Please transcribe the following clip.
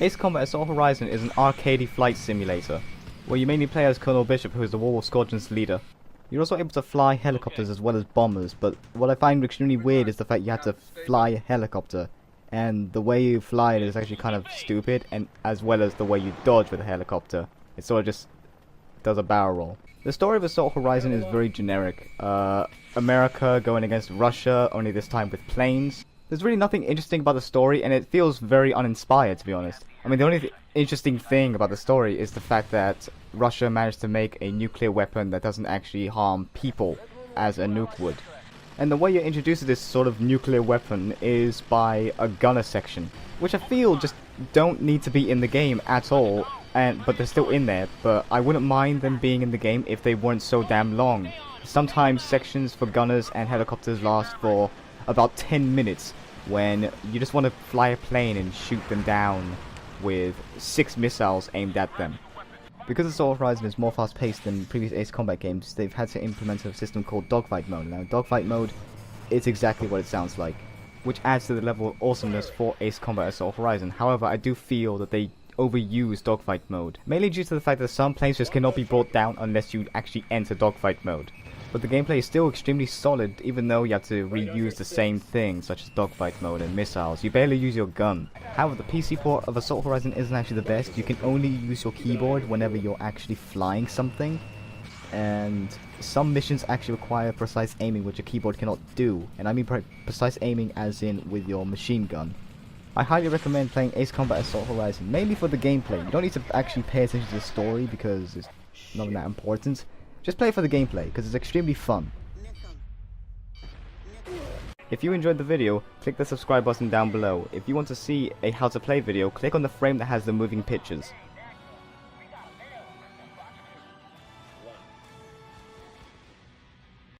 Ace Combat Assault Horizon is an arcadey flight simulator, where you mainly play as Colonel Bishop, who is the WarWolf squadron's leader. You're also able to fly helicopters as well as bombers, but what I find extremely weird is the fact you have to fly a helicopter, and the way you fly it is actually kind of stupid, and as well as the way you dodge with a helicopter. It sort of just does a barrel roll. The story of Assault Horizon is very generic. America going against Russia, only this time with planes. There's really nothing interesting about the story, and it feels very uninspired, to be honest. I mean, the only interesting thing about the story is the fact that Russia managed to make a nuclear weapon that doesn't actually harm people, as a nuke would. And the way you're introduced to this sort of nuclear weapon is by a gunner section, which I feel just don't need to be in the game at all, but they're still in there. But I wouldn't mind them being in the game if they weren't so damn long. Sometimes sections for gunners and helicopters last for about 10 minutes, when you just want to fly a plane and shoot them down with 6 missiles aimed at them. Because Assault Horizon is more fast-paced than previous Ace Combat games, they've had to implement a system called Dogfight Mode. Now, Dogfight Mode is exactly what it sounds like, which adds to the level of awesomeness for Ace Combat Assault Horizon. However, I do feel that they overuse Dogfight Mode, mainly due to the fact that some planes just cannot be brought down unless you actually enter Dogfight Mode. But the gameplay is still extremely solid, even though you have to reuse the same things, such as dogfight mode and missiles. You barely use your gun. However, the PC port of Assault Horizon isn't actually the best. You can only use your keyboard whenever you're actually flying something, and some missions actually require precise aiming, which a keyboard cannot do. And I mean precise aiming as in with your machine gun. I highly recommend playing Ace Combat Assault Horizon, mainly for the gameplay. You don't need to actually pay attention to the story because it's not that important. Just play for the gameplay, because it's extremely fun. If you enjoyed the video, click the subscribe button down below. If you want to see a how to play video, click on the frame that has the moving pictures.